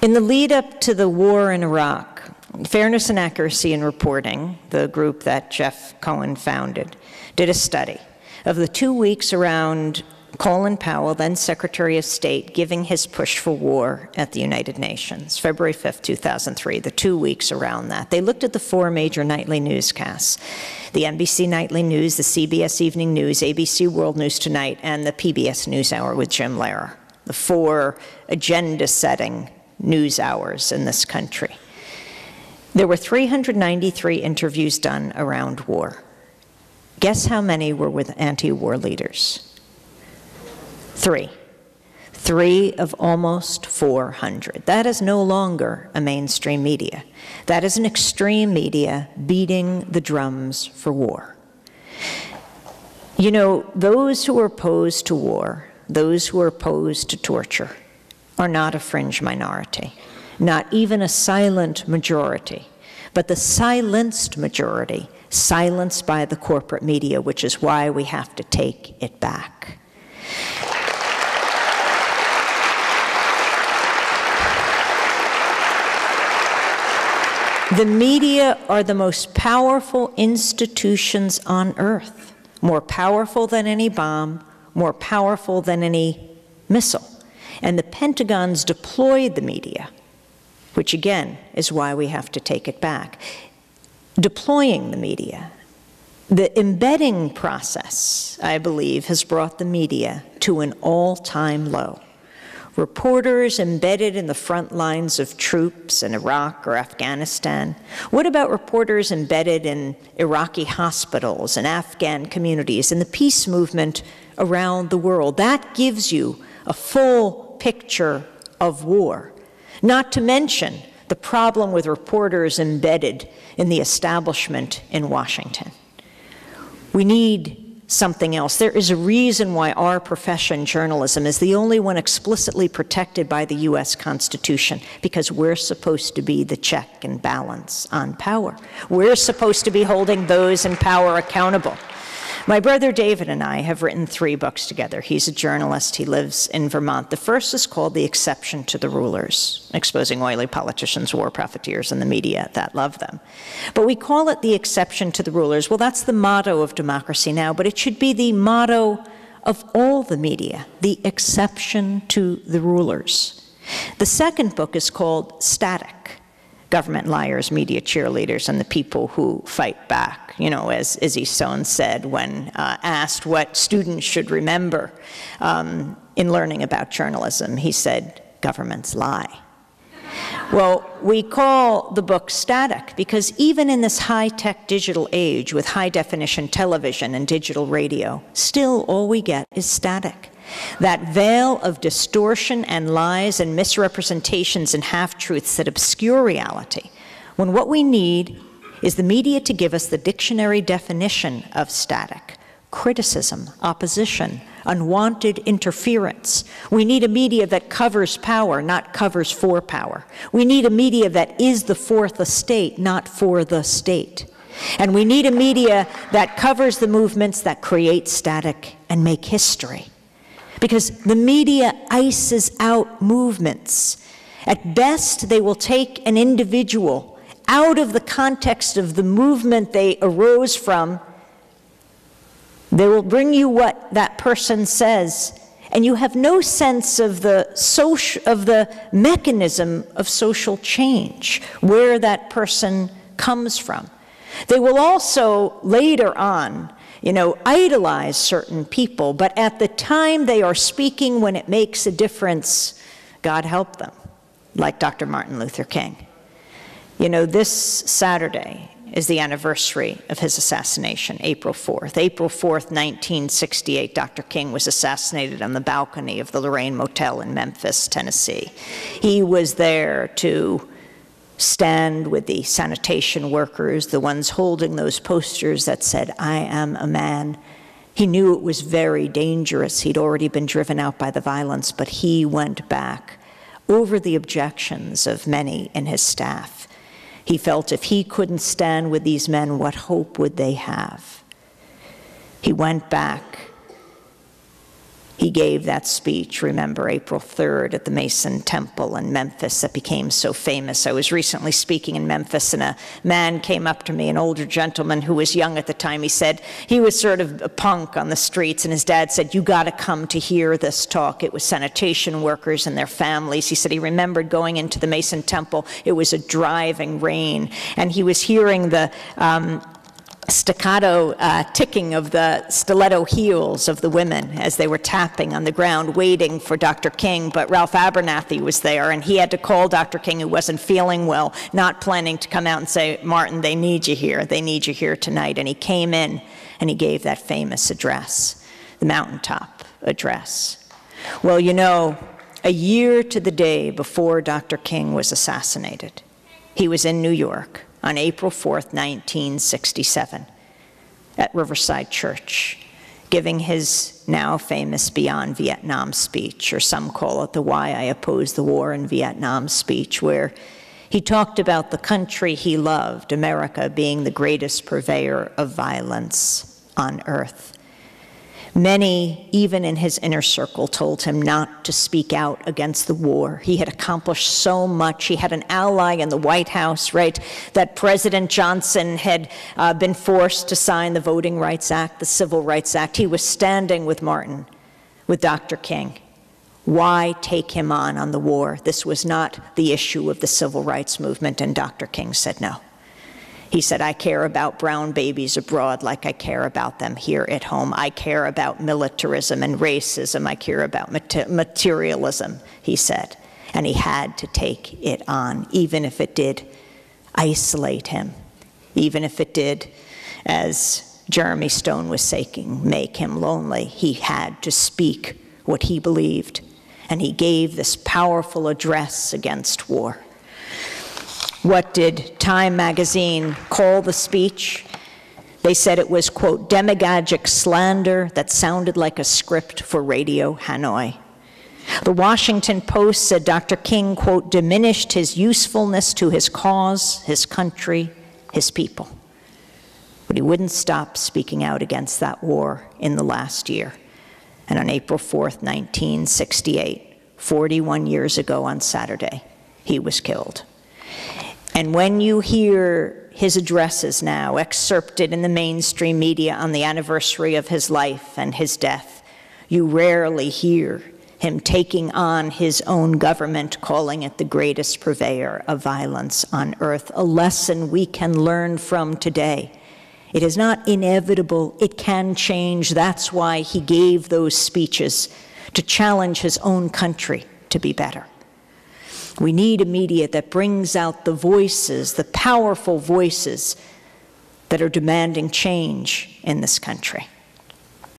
In the lead up to the war in Iraq, Fairness and Accuracy in Reporting, the group that Jeff Cohen founded, did a study of the 2 weeks around Colin Powell, then Secretary of State, giving his push for war at the United Nations, February 5th, 2003, the 2 weeks around that. They looked at the 4 major nightly newscasts, the NBC Nightly News, the CBS Evening News, ABC World News Tonight, and the PBS NewsHour with Jim Lehrer, the 4 agenda-setting news hours in this country. There were 393 interviews done around war. Guess how many were with anti-war leaders? 3. 3 of almost 400. That is no longer a mainstream media. That is an extreme media beating the drums for war. You know, those who are opposed to war, those who are opposed to torture, are not a fringe minority, not even a silent majority, but the silenced majority, silenced by the corporate media, which is why we have to take it back. The media are the most powerful institutions on earth, more powerful than any bomb, more powerful than any missile. And the Pentagon's deployed the media, which again is why we have to take it back. Deploying the media, the embedding process, I believe, has brought the media to an all-time low. Reporters embedded in the front lines of troops in Iraq or Afghanistan? What about reporters embedded in Iraqi hospitals and Afghan communities and the peace movement around the world? That gives you a full picture of war. Not to mention the problem with reporters embedded in the establishment in Washington. We need something else. There is a reason why our profession, journalism, is the only one explicitly protected by the US Constitution, because we're supposed to be the check and balance on power. We're supposed to be holding those in power accountable. My brother David and I have written 3 books together. He's a journalist. He lives in Vermont. The first is called The Exception to the Rulers, exposing oily politicians, war profiteers, and the media that love them. But we call it The Exception to the Rulers. Well, that's the motto of democracy now, but it should be the motto of all the media, the exception to the rulers. The second book is called Static: Government Liars, Media Cheerleaders, and the People Who Fight Back. You know, as Izzy said when asked what students should remember in learning about journalism, he said, governments lie. Well, we call the book Static because even in this high-tech digital age with high-definition television and digital radio, still all we get is static. That veil of distortion and lies and misrepresentations and half-truths that obscure reality, when what we need is the media to give us the dictionary definition of static: criticism, opposition, unwanted interference. We need a media that covers power, not covers for power. We need a media that is the fourth estate, not for the state. And we need a media that covers the movements that create static and make history. Because the media ices out movements. At best, they will take an individual out of the context of the movement they arose from. They will bring you what that person says, and you have no sense of the mechanism of social change, where that person comes from. They will also later on, you know, idolize certain people, but at the time they are speaking when it makes a difference, God help them, like Dr. Martin Luther King. You know, this Saturday is the anniversary of his assassination, April 4th. April 4th, 1968, Dr. King was assassinated on the balcony of the Lorraine Motel in Memphis, Tennessee. He was there to stand with the sanitation workers, the ones holding those posters that said, "I am a man." He knew it was very dangerous. He'd already been driven out by the violence, but he went back over the objections of many in his staff. He felt if he couldn't stand with these men, what hope would they have? He went back He gave that speech, remember, April 3rd at the Mason Temple in Memphis that became so famous. I was recently speaking in Memphis, and a man came up to me, an older gentleman who was young at the time. He said he was sort of a punk on the streets, and his dad said, "You got to come to hear this talk." It was sanitation workers and their families. He said he remembered going into the Mason Temple. It was a driving rain, and he was hearing the staccato ticking of the stiletto heels of the women as they were tapping on the ground waiting for Dr. King. But Ralph Abernathy was there, and he had to call Dr. King, who wasn't feeling well, not planning to come out and say, "Martin, they need you here. They need you here tonight." And he came in and he gave that famous address, the mountaintop address. Well, you know, a year to the day before Dr. King was assassinated, he was in New York on April 4th, 1967, at Riverside Church, giving his now famous Beyond Vietnam speech, or some call it the Why I Oppose the War in Vietnam speech, where he talked about the country he loved, America, being the greatest purveyor of violence on earth. Many, even in his inner circle, told him not to speak out against the war. He had accomplished so much. He had an ally in the White House, right? That President Johnson had been forced to sign the Voting Rights Act, the Civil Rights Act. He was standing with Martin, with Dr. King. Why take him on the war? This was not the issue of the civil rights movement, and Dr. King said no. He said, "I care about brown babies abroad like I care about them here at home. I care about militarism and racism. I care about materialism," he said. And he had to take it on, even if it did isolate him, even if it did, as Jeremy Stone was saying, make him lonely. He had to speak what he believed. And he gave this powerful address against war. What did Time magazine call the speech? They said it was, quote, demagogic slander that sounded like a script for Radio Hanoi. The Washington Post said Dr. King, quote, diminished his usefulness to his cause, his country, his people. But he wouldn't stop speaking out against that war in the last year. And on April 4th, 1968, 41 years ago on Saturday, he was killed. And when you hear his addresses now excerpted in the mainstream media on the anniversary of his life and his death, you rarely hear him taking on his own government, calling it the greatest purveyor of violence on earth, a lesson we can learn from today. It is not inevitable, it can change. That's why he gave those speeches, to challenge his own country to be better. We need a media that brings out the voices, the powerful voices that are demanding change in this country.